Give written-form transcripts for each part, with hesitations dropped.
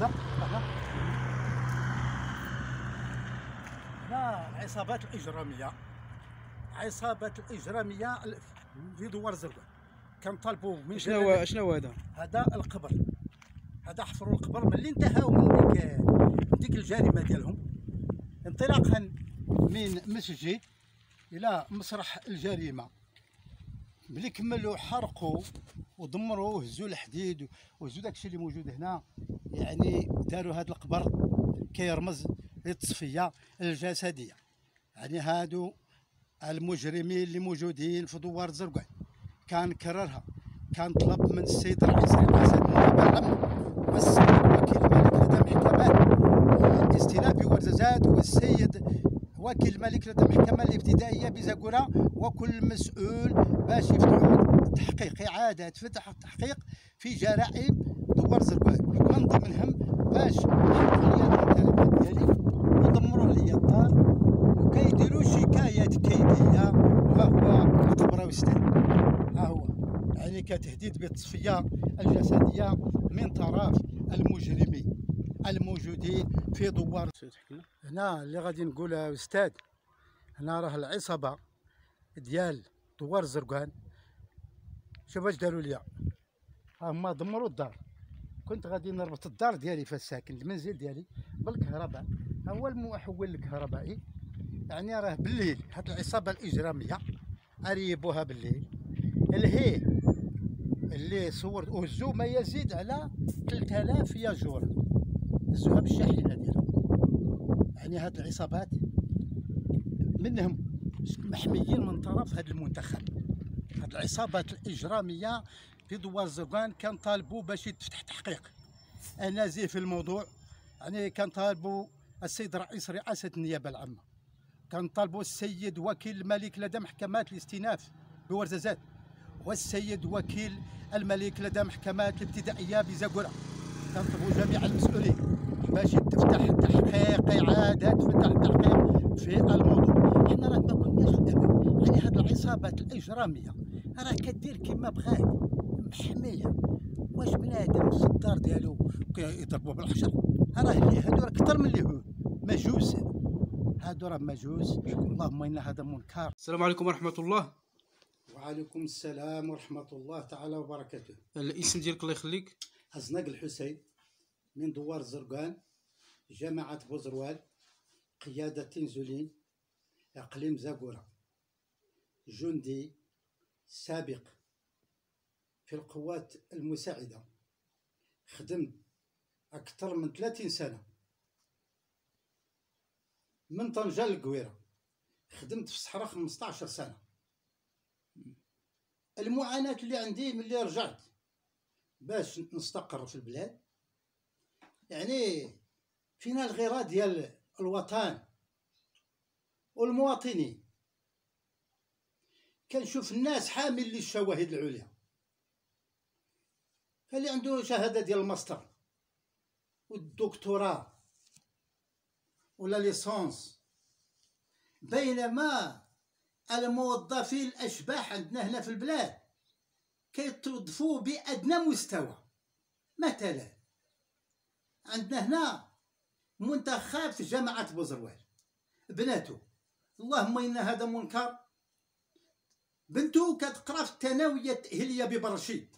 هذا هنا العصابات الإجرامية، عصابات الإجرامية في دوار زرقاء كنطالبوا من شنو هذا؟ هذا القبر، هذا حفروا القبر ملي انتهاو من ديك الجريمة ديالهم، انطلاقا من مسجد إلى مسرح الجريمة. ملي كملوا حرقوا ودمروا وهزوا الحديد وهزوا داكشي اللي موجود هنا، يعني داروا هذا القبر كيرمز للتصفيه الجسديه. يعني هادو المجرمين اللي موجودين في دوار الزرقاء كنكررها، كنطلب من السيد الرئيس رئاسة النيابه العامه والسيد وكيل الملك لدى محكمه الاستئناف بورزازات والسيد وكيل الملك لدى المحكمه الابتدائيه بزاكوره وكل مسؤول باش يفتحوا تحقيق، اعاده فتح التحقيق في جرائم دوار زرقاء، من ضمنهم باش يحطوا لي الممتلكات ديالي ودمروا لي الدار وكيديروا شكايات كيديه. وها هو القبر وستان، ها هو يعني كتهديد بالتصفيه الجسديه من طرف المجرمين الموجودين في دوار. هنا اللي غادي نقولها استاذ، هنا راه العصابه ديال دوار الزرقان، شوف اش داروا ليا، ها هما دمروا الدار. كنت غادي نربط الدار ديالي في الساكن المنزل ديالي بالكهرباء، ها هو المحول الكهربائي. يعني راه بالليل هاد العصابه الاجراميه اريبوها بالليل، الهي اللي صورت وهزوا ما يزيد على 3000 ياجور، هزوها بالشاحنه ديالهم. يعني هاد العصابات منهم محميين من طرف هاد المنتخب. هاد العصابات الاجراميه في دوار الزرقان كنطالبوا باش يتفتح تحقيق. انا زي في الموضوع، يعني كنطالبوا السيد رئيس رئاسه النيابه العامه، كنطالبوا السيد وكيل الملك لدى محكمات الاستئناف بورزازات والسيد وكيل الملك لدى محكمات الابتدائيه بزاكوره، كنطلبوا جميع المسؤولين باش يتفتح التحقيق، اعاده فتح التحقيق في الموضوع. حنا راه ما كناش في امان، يعني هاد العصابات الاجراميه راه كدير كما بغات، محميه. واش بنادم في الدار ديالو كيضربوه بالحجر؟ راه اللي هادو راه اكثر من اليهود، مجوس، هادو راه مجوس. اللهم ان هذا منكر. السلام عليكم ورحمة الله. وعليكم السلام ورحمه الله تعالى وبركاته. الاسم ديالك الله يخليك؟ هزناق الحسين من دوار الزرقان، جماعة بوزروال، قيادة تنزولين، إقليم زاكوره، جندي سابق في القوات المساعدة، خدمت أكثر من 30 سنة من طنجة للقويرة، خدمت في الصحراء 15 سنة. المعاناة اللي عندي ملي رجعت باش نستقر في البلاد، يعني فينا الغيرة ديال الوطن والمواطنين. كنشوف الناس حامل للشواهد العليا، اللي عنده شهادة ديال الماستر والدكتوراه ولا ليسونس، بينما الموظفين الأشباح عندنا هنا في البلاد كيتوظفوا بأدنى مستوى. مثلا عندنا هنا منتخب في جامعة بوزروال، بناتو اللهم إن هذا منكر، بنتو كتقرا في الثانوية التأهيلية ببرشيد،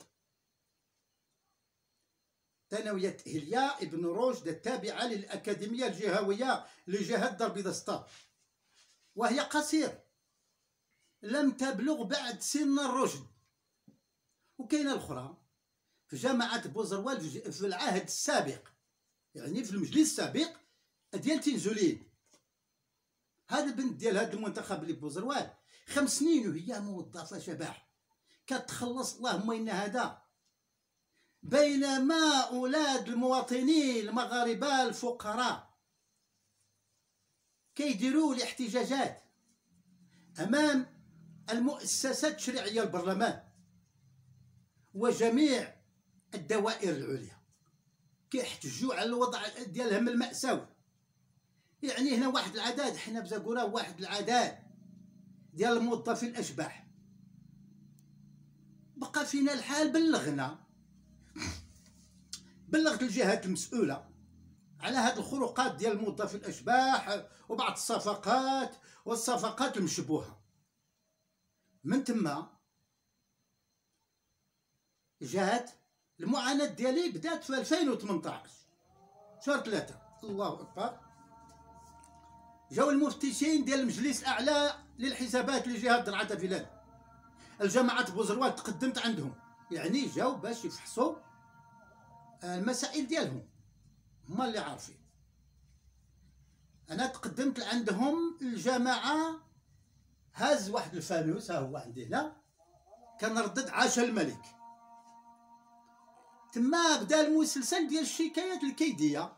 ثانوية التأهيلية ابن رشد التابعة للأكاديمية الجهوية لجهة درب دستار، وهي قصير لم تبلغ بعد سن الرشد. وكاينه الاخرى في جامعة بوزروال في العهد السابق، يعني في المجلس السابق ديال تنزولين. هذا البنت ديال هذا المنتخب اللي بوزروال 5 سنين وهي موظفة شبح كتخلص، اللهم إن هذا. بينما أولاد المواطنين المغاربة الفقراء كيديروا الاحتجاجات أمام المؤسسات التشريعية، البرلمان وجميع الدوائر العليا، كيحتجوا على الوضع ديالهم المأساوي. يعني هنا واحد العدد، حنا بزاكوره واحد العدد ديال الموظفين الاشباح، بقى فينا الحال. بلغت الجهات المسؤوله على هاد الخروقات ديال موظف الاشباح وبعض الصفقات والصفقات المشبوهه. من تما جات المعاناه ديالي، بدات في 2018 شهر 3. الله اكبر. جاو المفتشين ديال المجلس الاعلى للحسابات لجهه درعا فيلان، الجماعه بوزروال، تقدمت عندهم، يعني جاو باش يفحصوا المسائل ديالهم، هما اللي عارفين. انا تقدمت عندهم، الجماعه هاز واحد الفانوس، ها هو عندي هنا، كنردد عاش الملك. تما بدا المسلسل ديال الشكايات الكيديه.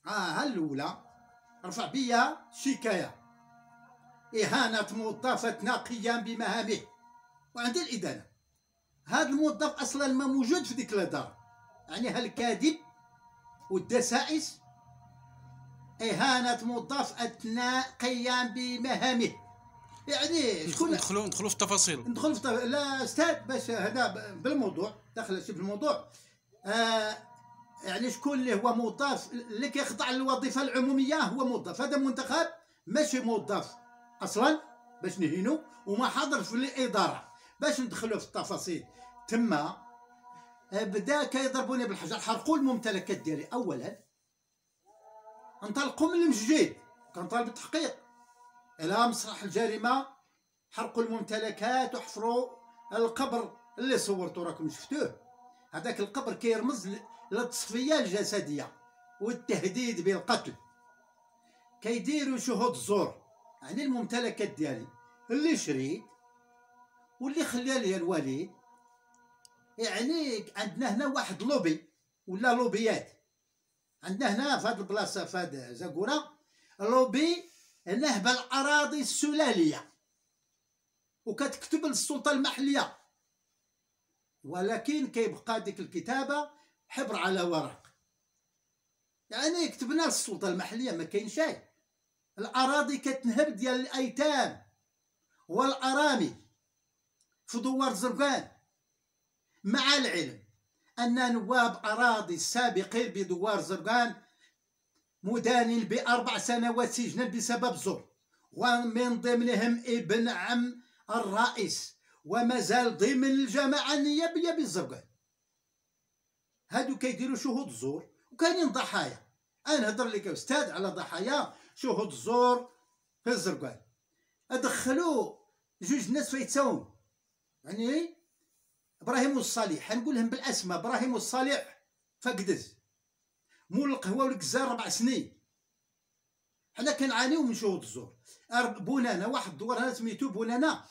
ها الاولى، رفع بيا شكايه اهانه موظفتنا قيام بمهامه، وعندي الادانه. هذا الموظف اصلا ما موجود في ديك الدار، يعني هالكاذب والدسائس. اهانه موظف اثناء قيام بمهامه، يعني شكون؟ ندخلوا في التفاصيل. ندخل في لا استاذ، باش هذا بالموضوع، داخل في الموضوع. يعني شكون اللي هو موظف اللي كيخضع للوظيفه العموميه هو موظف، هذا منتخب ماشي موظف اصلا، باش نهينو، وما حاضر في الاداره. باش ندخلوا في التفاصيل، تما بدا كيضربوني بالحجر، حرقوا الممتلكات ديالي. اولا انطلقوا من المسجد، كنطالب بالتحقيق الى مسرح الجريمه، حرقوا الممتلكات وحفروا القبر اللي صورتو، راكم شفتوه. هذاك القبر كيرمز للتصفيه الجسديه والتهديد بالقتل. كيديروا شهود الزور، يعني الممتلكات ديالي اللي شريت واللي خلى لي الوالد. يعني عندنا هنا واحد لوبي ولا لوبيات، عندنا هنا في هاد البلاصه، في هاد زاكوره، لوبي نهب الاراضي السلاليه، وكتكتب للسلطه المحليه، ولكن كيبقى ديك الكتابه حبر على ورق. يعني كتبنا للسلطه المحليه، ما كاين شيء. الاراضي كتنهب ديال الايتام والارامل في دوار زرقان، مع العلم ان نواب اراضي السابقين بدوار زرقان مدانين ب4 سنوات سجنا بسبب زور، ومن ضمنهم ابن عم الرئيس، وما زال ضمن الجماعه النيابيه بالزرقان. هادو كيديروا شهود الزور، وكاينين ضحايا. انا نهضر لك يا استاذ على ضحايا شهود الزور في الزرقان. ادخلوا جوج ناس فيتساوم، يعني ابراهيم والصالح، حنقول لهم بالاسماء. ابراهيم والصالح فقدز، مول القهوه والكزار 4 سنين. حنا كنعانيو من شهود الزور. بونانا، واحد الدوار هنا سميتو بونانا،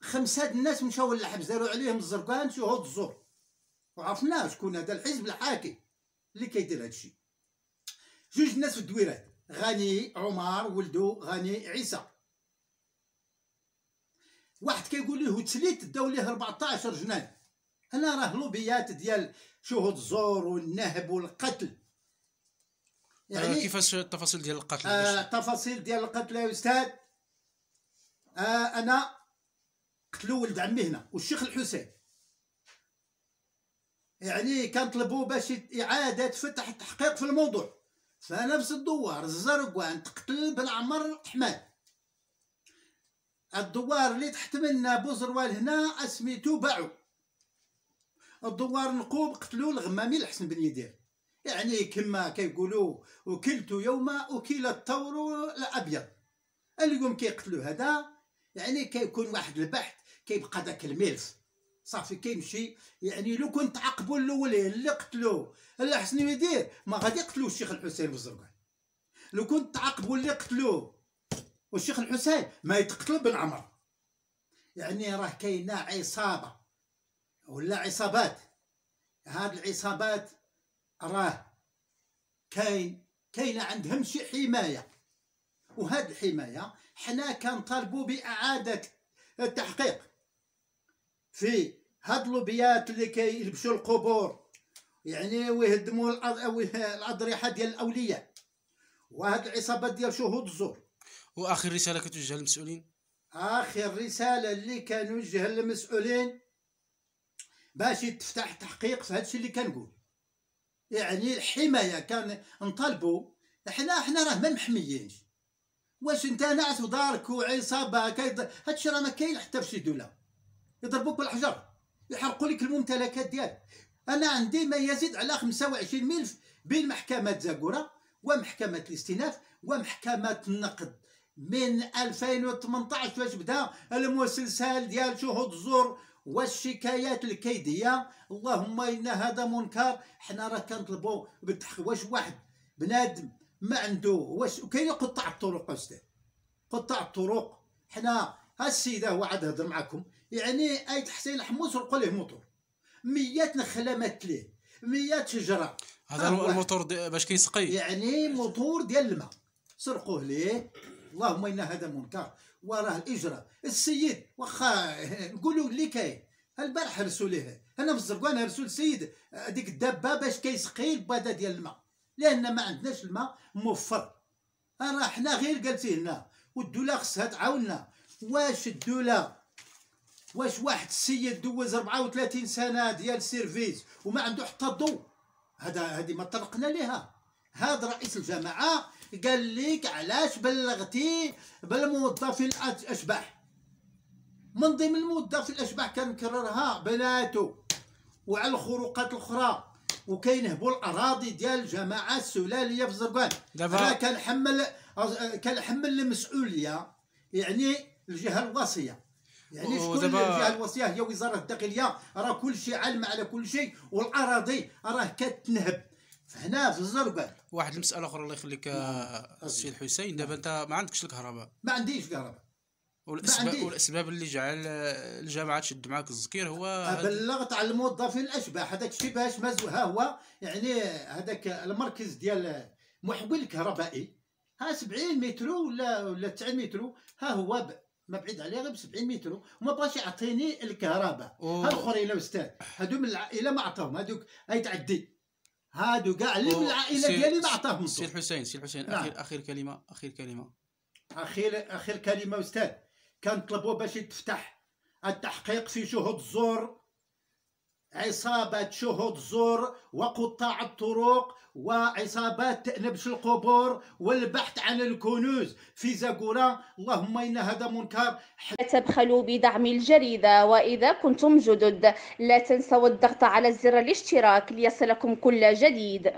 5 الناس مشاو للحبس، داروا عليهم الزرقان شهود الزور، وعرفنا شكون هذا الحزب الحاكم اللي كيدير هادشي. جوج ناس في الدويرات، غني عمر ولدو غني عيسى. واحد كيقول ليه تسليت داو ليه 14 جنان. انا راه لوبيات ديال شهود الزور والنهب والقتل. يعني كيفاش التفاصيل ديال القتل؟ التفاصيل ديال القتل يا استاذ، انا قتلوا ولد عمي هنا والشيخ الحسين، يعني كنطلبوا باش اعاده فتح التحقيق في الموضوع. فنفس الدوار الزرقوان تقتل بن عمر حماد. الدوار اللي تحت منا بوزروال هنا اسميتو باعو. الدوار نقوب قتلوا الغمامي الحسن بن يدير، يعني كما كيقولوا وكلت يوم اكل الثور الابيض. اليوم كيقتلوا هذا، يعني كيكون واحد البحث، كيبقى داك الملف صافي كيمشي. يعني لو كنت عاقبوا الاولين اللي قتلوا الحسن بن يدير، ما غادي يقتلوا الشيخ الحسين بالزرقان. لو كنت عاقبوا اللي قتلوه والشيخ الحسين، ما يتقتل بن عمر. يعني راه كاينه عصابه ولا عصابات. هاد العصابات راه كاينه عندهم شي حمايه، وهاد الحمايه حنا كنطالبوا باعاده التحقيق في هاد اللوبيات اللي كيلبسوا القبور، يعني ويهدموا الاضرحه ديال الاولياء، وهاد العصابات ديال شهود الزور. واخر رساله كتوجهها للمسؤولين؟ اخر رساله اللي كنوجهها للمسؤولين باش يتفتح تحقيق في هادشي اللي كنقول. يعني الحمايه كان نطالبوا. احنا راه ما محميينش. واش انت ناعس ودارك وعصابه هادشي راه ما كاين حتى في شي دوله. يضربوك بالحجر، يحرقوا لك الممتلكات ديالك. انا عندي ما يزيد على 25 ملف بين محكمه زاكوره ومحكمه الاستئناف ومحكمه النقد من 2018 فاش بدا المسلسل ديال شهود الزور والشكايات الكيديه. اللهم ان هذا منكر. حنا راه كنطلبوا بالتحقيق. واش واحد بنادم ما عنده واش كاين قطاع الطرق استاذ، قطاع الطرق. حنا ها السيده هو عاد هضر معكم، يعني ايت حسين حمو سرقوا ليه موتور، 100 نخله مات ليه، 100 شجره. هذا الموتور باش كيسقي، يعني موتور ديال الماء سرقوه ليه. اللهم ان هذا منكر وراه الاجراء. السيد واخا نقولوا اللي كاين، البارح هرسوا ليه، انا في الزرقان هرسوا السيد هذيك الدابه باش كيسقي الباده ديال الماء، لان ما عندناش الماء موفر. راه حنا غير قالتيه لنا، والدوله خصها تعاوننا. واش الدوله، واش واحد السيد دوز 34 سنه ديال السيرفيس وما عنده حتى الضوء؟ هذه ما طرقنا ليها. هذا رئيس الجماعه قال لك علاش بلغتي بالموظفين الاشباح؟ من ضمن الموظفين الاشباح كنكررها بناتو وعلى الخروقات الاخرى، وكينهبوا الاراضي ديال الجماعه السلاليه في الزرقان. انا كنحمل المسؤوليه، يعني الجهه الوصيه. يعني شكون الجهه الوصيه؟ هي وزاره الداخليه. راه كل شيء عالمه على كل شيء، والاراضي راه كتنهب هنا في الزرقان. واحد المساله اخرى الله يخليك السي الحسين، دابا انت ما عندكش الكهرباء. ما عنديش كهرباء. والاسباب اللي جعل الجامعه تشد معاك الزكير هو بلغت على الموظفين الاشباح. هذاك الشيء باش ها هو يعني هذاك المركز ديال محول الكهربائي، ها 70 مترو ولا 90 مترو، ها هو ما بعيد عليه غير ب 70 مترو، وما بغاش يعطيني الكهرباء. ها الاخرين الاستاذ هادو من العائله ما عطاهم، هادوك تعدي، هادو كاع اللي من العائله ديالي ما عطاهم. سي الحسين اخر كلمه اخر كلمه استاذ. كنطلبوا باش يتفتح التحقيق في شهود الزور، عصابة شهود الزور وقطاع الطرق وعصابات نبش القبور والبحث عن الكنوز في زاكوره. اللهم إن هذا منكر. لا تبخلوا بدعم الجريدة، وإذا كنتم جدد لا تنسوا الضغط على زر الاشتراك ليصلكم كل جديد.